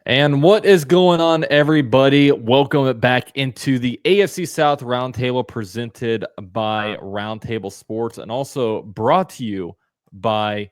And what is going on, everybody? Welcome back into the AFC South Roundtable presented by Roundtable Sports and also brought to you by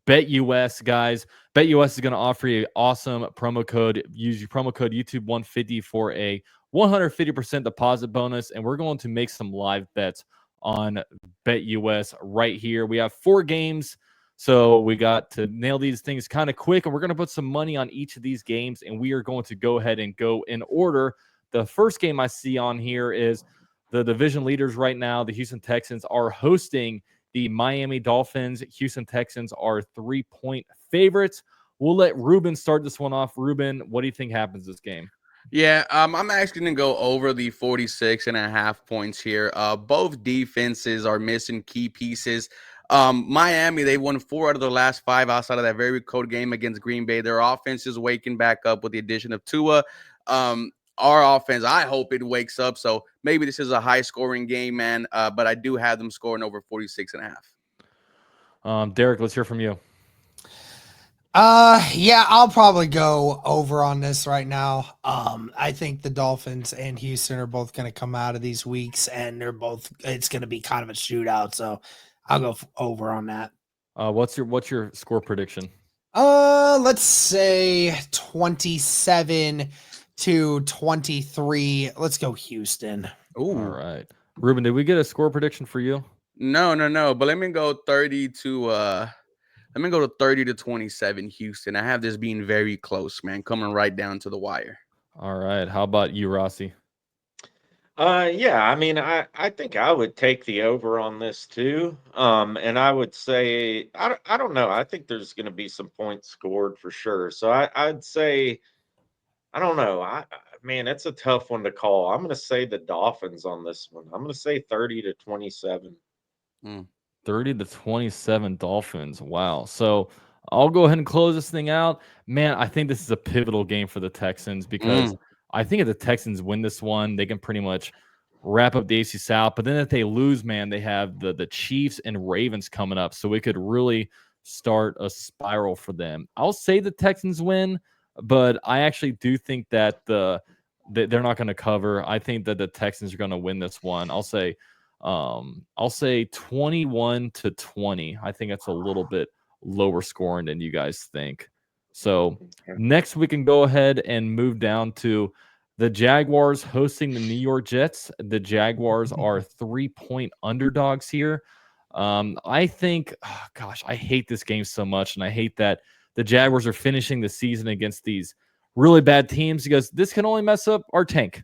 BetUS, guys. BetUS is going to offer you an awesome promo code. Use your promo code YouTube150 for a 150% deposit bonus. And we're going to make some live bets on BetUS right here. We have 4 games. So we got to nail these things kind of quick, and we're going to put some money on each of these games, and we are going to go ahead and go in order. The first game I see on here is the division leaders right now. The Houston Texans are hosting the Miami Dolphins. Houston Texans are 3-point favorites. We'll let Ruben start this one off. Ruben, what do you think happens this game? Yeah, I'm actually going to go over the 46.5 points here. Both defenses are missing key pieces. Miami, they won 4 out of their last 5 outside of that very cold game against Green Bay. Their offense is waking back up with the addition of Tua. Our offense, I hope it wakes up. So maybe this is a high-scoring game, man. But I do have them scoring over 46.5. Derek, let's hear from you. Yeah, I'll probably go over on this right now. I think the Dolphins and Houston are both going to come out of these weeks, and it's going to be kind of a shootout. So I'll go over on that. What's your score prediction? Let's say 27-23. Let's go Houston. Ooh. All right. Ruben, did we get a score prediction for you? No. But let me go 30-27 Houston. I have this being very close, man, coming right down to the wire. All right. How about you, Rossi? Yeah, I mean, I think I would take the over on this too. And I would say, I don't know. I think there's going to be some points scored for sure. So I'd say, I don't know. Man, it's a tough one to call. I'm going to say the Dolphins on this one. I'm going to say 30-27. 30-27 Dolphins. Wow. So I'll go ahead and close this thing out. Man, I think this is a pivotal game for the Texans because I think if the Texans win this one, they can pretty much wrap up the AFC South. But then if they lose, man, they have the Chiefs and Ravens coming up. So it could really start a spiral for them. I'll say the Texans win, but I actually do think that they're not going to cover. I think that the Texans are going to win this one. I'll say 21-20. I think that's a little bit lower scoring than you guys think. So next we can go ahead and move down to the Jaguars hosting the New York Jets. The Jaguars are 3-point underdogs here. I think, I hate this game so much, and I hate that the Jaguars are finishing the season against these really bad teams because this can only mess up our tank.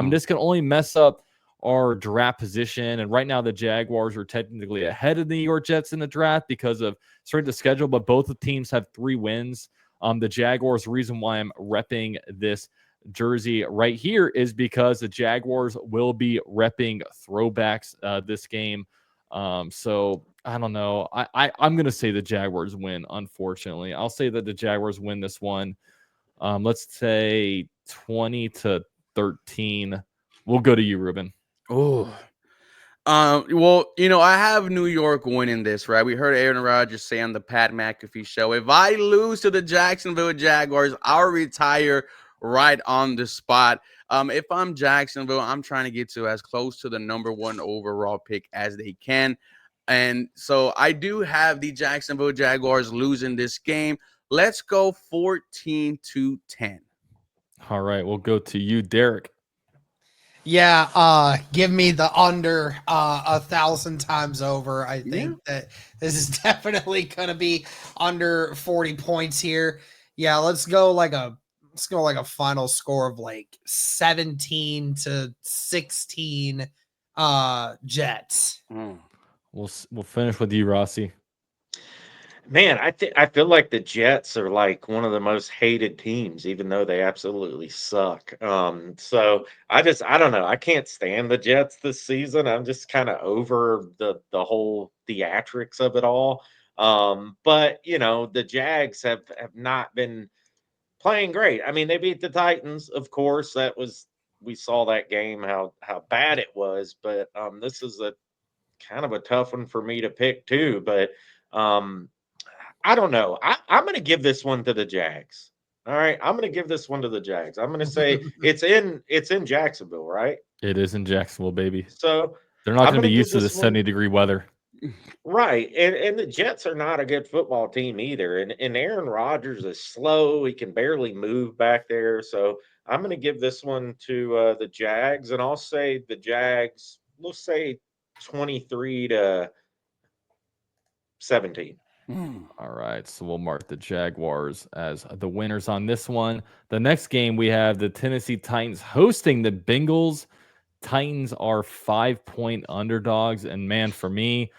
This can only mess up our draft position. And right now the Jaguars are technically ahead of the New York Jets in the draft because of strength of schedule, but both the teams have 3 wins. The Jaguars, reason why I'm repping this jersey right here is because the Jaguars will be repping throwbacks this game. So I don't know. I'm going to say the Jaguars win, unfortunately. I'll say that the Jaguars win this one. Let's say 20-13. We'll go to you, Ruben. Oh, well, I have New York winning this, right? We heard Aaron Rodgers say on the Pat McAfee show, if I lose to the Jacksonville Jaguars, I'll retire right on the spot. If I'm Jacksonville, I'm trying to get to as close to the number 1 overall pick as they can. And so I do have the Jacksonville Jaguars losing this game. Let's go 14-10. All right, we'll go to you, Derek. Yeah, give me the under 1,000 times over. I think that this is definitely going to be under 40 points here. Yeah, let's go like a final score of like 17-16 Jets. We'll finish with you, Rossi. Man, I feel like the Jets are like one of the most hated teams, even though they absolutely suck. So I don't know. I can't stand the Jets this season. I'm just kind of over the whole theatrics of it all. But the Jags have not been playing great. I mean, they beat the Titans, of course. We saw that game how bad it was. But this is a kind of a tough one for me to pick too. But I don't know. I'm going to give this one to the Jags. All right, I'm going to give this one to the Jags. I'm going to say it's in Jacksonville, right? It is in Jacksonville, baby. So They're not I'm going to going be to used give to the this one 70-degree weather. right, and the Jets are not a good football team either. And Aaron Rodgers is slow; he can barely move back there. So I'm going to give this one to the Jags, and I'll say the Jags. We'll say 23-17. All right, so we'll mark the Jaguars as the winners on this one. The next game, we have the Tennessee Titans hosting the Bengals. Titans are 5-point underdogs, and man, for me,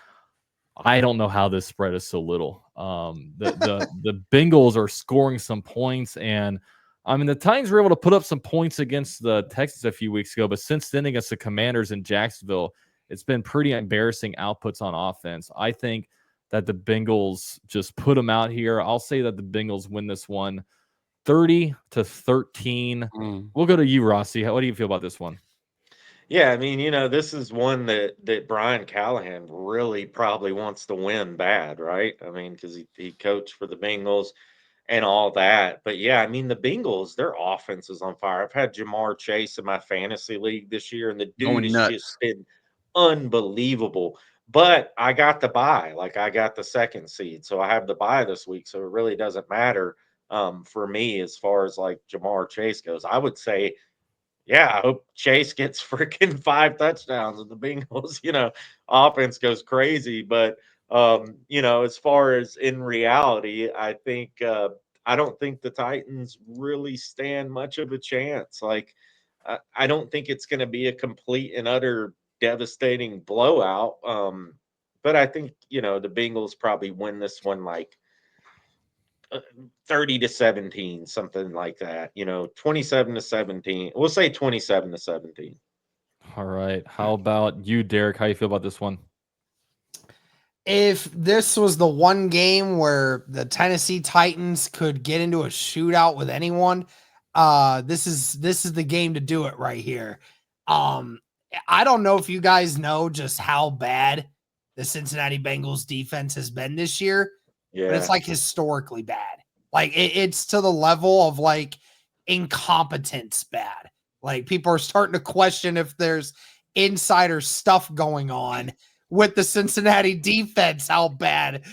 I don't know how this spread is so little. The Bengals are scoring some points, and I mean the Titans were able to put up some points against the Texans a few weeks ago, but since then against the Commanders in Jacksonville, it's been pretty embarrassing outputs on offense. I think that the Bengals just put them out here. I'll say that the Bengals win this one 30-13. We'll go to you, Rossi. What do you feel about this one? Yeah, I mean, this is one that Brian Callahan really probably wants to win bad, right? I mean, because he coached for the Bengals and all that. But yeah, I mean, the Bengals, their offense is on fire. I've had Jamar Chase in my fantasy league this year, and the dude Going has nuts. just been unbelievable. But I got the bye, like I got the second seed, so I have the bye this week, so it really doesn't matter for me as far as like Jamar Chase goes. I would say, yeah, I hope Chase gets freaking 5 touchdowns and the Bengals, offense goes crazy. But as far as in reality, I don't think the Titans really stand much of a chance. Like, I don't think it's going to be a complete and utter devastating blowout. But I think, the Bengals probably win this one like 30-17, something like that. 27-17. We'll say 27-17. All right. How about you, Derek? How you feel about this one? If this was the one game where the Tennessee Titans could get into a shootout with anyone, this is the game to do it right here. I don't know if you guys know just how bad the Cincinnati Bengals defense has been this year, but it's Yeah. like historically bad. Like it's to the level of like incompetence bad. Like people are starting to question if there's insider stuff going on with the Cincinnati defense, how bad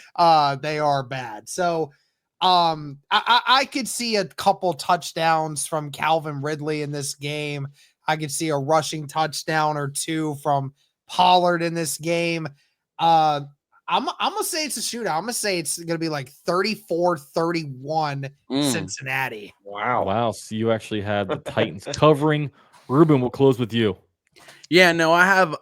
they are bad. So I could see a couple touchdowns from Calvin Ridley in this game. I could see a rushing touchdown or two from Pollard in this game. I'm gonna say it's a shootout. I'm gonna say it's gonna be like 34-31 Cincinnati. Wow. So you actually had the Titans covering. Ruben, we'll close with you. Yeah, no, I have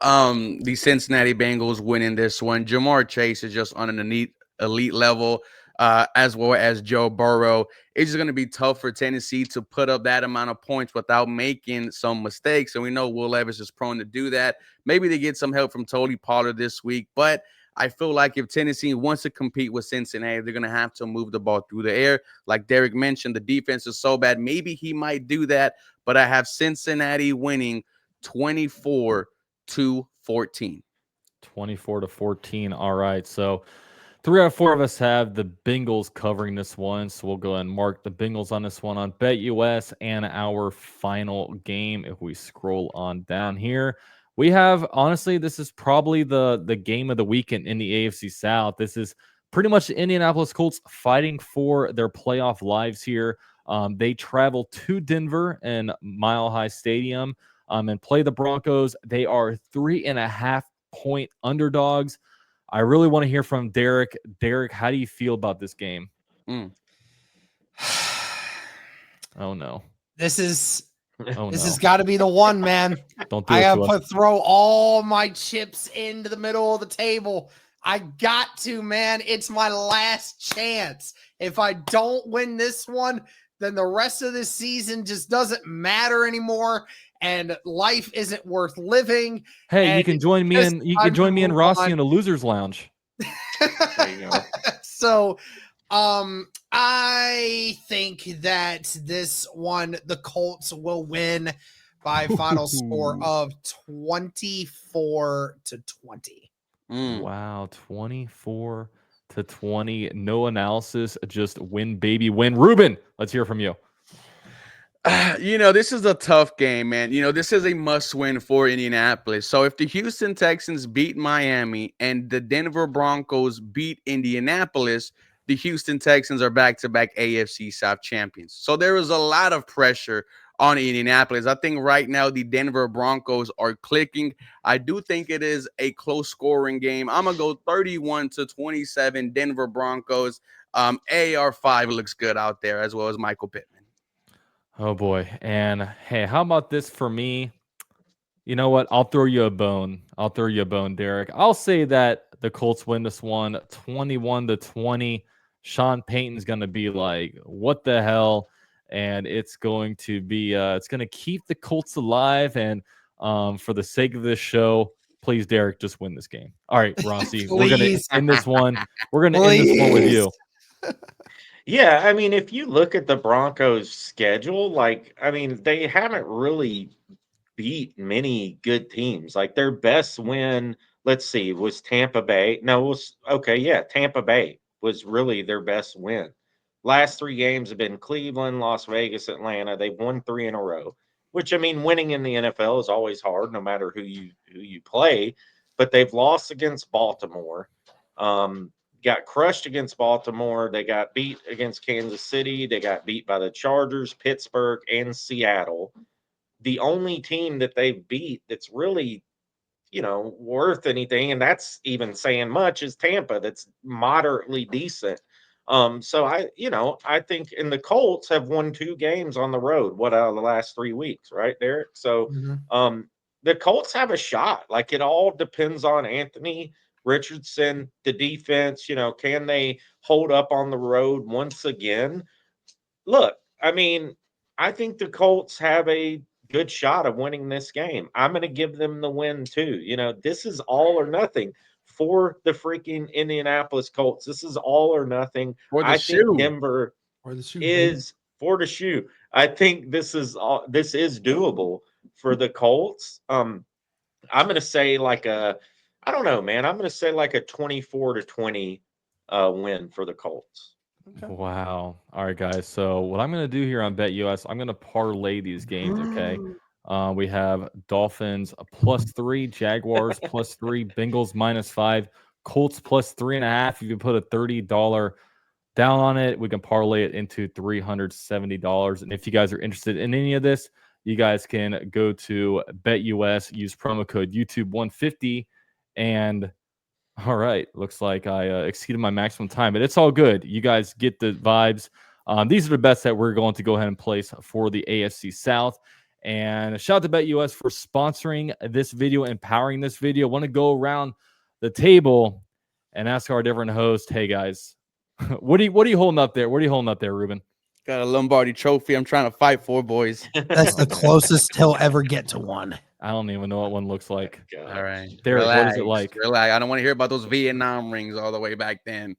the Cincinnati Bengals winning this one. Jamar Chase is just on an elite level, as well as Joe Burrow. It's just going to be tough for Tennessee to put up that amount of points without making some mistakes. And we know Will Levis is prone to do that. Maybe they get some help from Tony Pollard this week, but I feel like if Tennessee wants to compete with Cincinnati, they're going to have to move the ball through the air. Like Derek mentioned, the defense is so bad. Maybe he might do that, but I have Cincinnati winning 24-14. 24-14. All right. So 3 out of 4 of us have the Bengals covering this one. So we'll go ahead and mark the Bengals on this one on BetUS. And our final game, if we scroll on down here, we have, honestly, this is probably the game of the weekend in the AFC South. This is pretty much the Indianapolis Colts fighting for their playoff lives here. They travel to Denver and Mile High Stadium and play the Broncos. They are 3.5-point underdogs. I really want to hear from Derek. Derek, how do you feel about this game? Oh no. This has Oh no. got to be the one, man. Don't do I it got to us. to throw all my chips into the middle of the table. I got to, man. It's my last chance. If I don't win this one, then the rest of this season just doesn't matter anymore, and life isn't worth living. Hey, and you can join me in. You can join me and Rossi in a losers lounge. There you go. So, I think that this one, the Colts will win by final score of 24-20. Wow, 24-20. 20. No analysis, just win, baby, win. Ruben, let's hear from you. This is a tough game, man. This is a must-win for Indianapolis. So if the Houston Texans beat Miami and the Denver Broncos beat Indianapolis, the Houston Texans are back-to-back AFC South champions. So there is a lot of pressure on Indianapolis. I think right now the Denver Broncos are clicking. I do think it is a close scoring game. I'm going to go 31-27 Denver Broncos. AR5 looks good out there, as well as Michael Pittman. Oh boy. And hey, how about this for me? You know what? I'll throw you a bone. Derek. I'll say that the Colts win this one 21-20. Sean Payton's going to be like, what the hell? And it's going to be, it's going to keep the Colts alive. And for the sake of this show, please, Derek, just win this game. All right, Rossi, we're going to end this one. We're going to end this one with you. Yeah, I mean, if you look at the Broncos' schedule, they haven't really beat many good teams. Like their best win, let's see, was Tampa Bay. No, Tampa Bay was really their best win. Last 3 games have been Cleveland, Las Vegas, Atlanta. They've won 3 in a row, which, I mean, winning in the NFL is always hard no matter who you play. But they've lost against Baltimore. Got crushed against Baltimore. They got beat against Kansas City. They got beat by the Chargers, Pittsburgh, and Seattle. The only team that they've beat that's really, worth anything, and that's even saying much, is Tampa. That's moderately decent. So I think, and the Colts have won 2 games on the road. What, out of the last 3 weeks, right, Derek? So, the Colts have a shot. Like, it all depends on Anthony Richardson, the defense. Can they hold up on the road once again? Look, I mean, I think the Colts have a good shot of winning this game. I'm going to give them the win too. This is all or nothing for the freaking Indianapolis Colts. This is all or nothing. I think Denver is for the shoe. I think this is doable for the Colts. I'm going to say I don't know, man. I'm going to say like a 24-20 win for the Colts. Okay. Wow. All right, guys. So what I'm going to do here on BetUS, I'm going to parlay these games, okay? We have Dolphins +3, Jaguars +3, Bengals -5, Colts +3.5. If you can put a $30 down on it, we can parlay it into $370. And if you guys are interested in any of this, you guys can go to BetUS, use promo code YouTube150, and all right, looks like I exceeded my maximum time, but it's all good. You guys get the vibes. These are the bets that we're going to go ahead and place for the AFC South. And shout out to BetUS for sponsoring this video and powering this video. Want to go around the table and ask our different hosts, hey guys, what are you holding up there? What are you holding up there, Ruben? Got a Lombardi trophy I'm trying to fight for, boys. That's the closest he'll ever get to one. I don't even know what one looks like. All right. Derek, what is it like? Relax. I don't want to hear about those Vietnam rings all the way back then.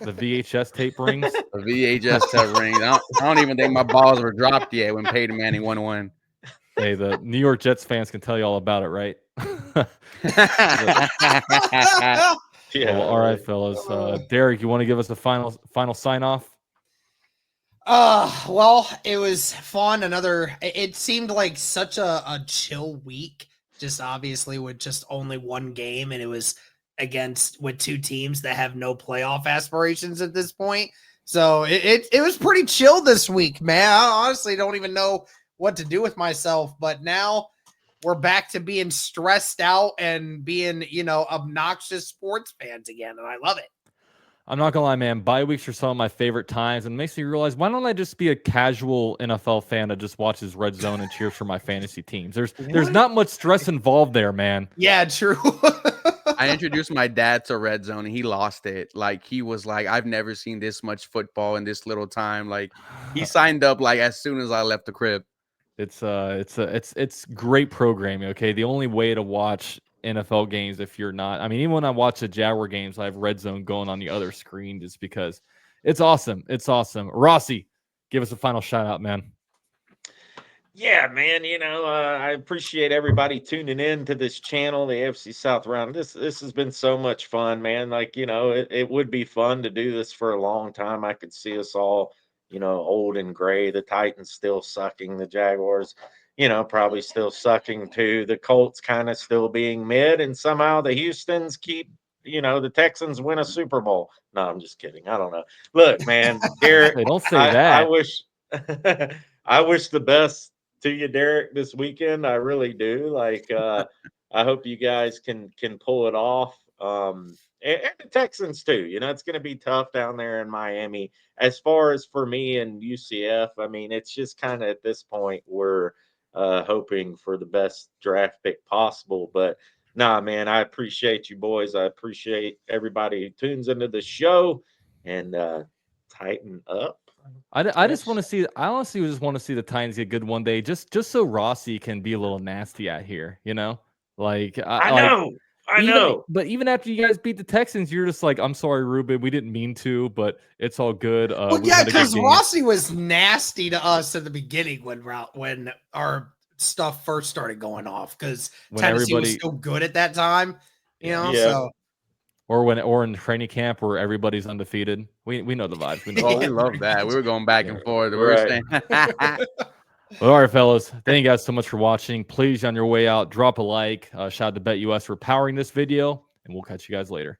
The VHS tape rings? The VHS tape rings. I don't even think my balls were dropped yet when Peyton Manning won one. Hey, the New York Jets fans can tell you all about it, right? Yeah. Well, all right, fellas. Derek, you want to give us the final sign off? Well, it was fun. It seemed like such a chill week, just obviously with just only one game, and it was with 2 teams that have no playoff aspirations at this point. So it was pretty chill this week, man. I honestly don't even know what to do with myself, but now we're back to being stressed out and being, obnoxious sports fans again, and I love it. I'm not gonna lie, man. Bye weeks are some of my favorite times, and it makes me realize, why don't I just be a casual NFL fan that just watches Red Zone and cheers for my fantasy teams? There's not much stress involved there, man. Yeah, true. I introduced my dad to Red Zone, and he lost it. Like, he was like, I've never seen this much football in this little time. Like, he signed up like as soon as I left the crib. It's great programming. Okay, the only way to watch NFL games, if you're not, I mean, even when I watch the Jaguar games, I have Red Zone going on the other screen just because it's awesome. It's awesome. Rossi, give us a final shout out, man. Yeah, man. I appreciate everybody tuning in to this channel, the AFC South Round. This has been so much fun, man. Like, it would be fun to do this for a long time. I could see us all, old and gray. The Titans still sucking, the Jaguars, probably still sucking too. The Colts kind of still being mid, and somehow the Houstons keep, the Texans win a Super Bowl. No, I'm just kidding. I don't know. Look, man, Derek, Hey, don't say I that. wish I wish the best to you, Derek, this weekend. I really do. Like, I hope you guys can pull it off. And the Texans too. It's going to be tough down there in Miami. As far as for me and UCF, I mean, it's just kind of at this point we're hoping for the best draft pick possible. But nah, man, I appreciate you boys. I appreciate everybody who tunes into the show, and tighten up. I just want to see. I honestly just want to see the Titans get good one day, just so Rossi can be a little nasty out here. Like I know. But even after you guys beat the Texans, you're just like, I'm sorry, Ruben, we didn't mean to, but it's all good. Well, yeah, because Rossi was nasty to us at the beginning when our stuff first started going off, because Tennessee was so good at that time. So. Or in training camp where everybody's undefeated. We know the vibes. We know we love that. We were going back and forth. We were saying. Well, all right, fellas. Thank you guys so much for watching. Please, on your way out, drop a like. Shout out to BetUS for powering this video, and we'll catch you guys later.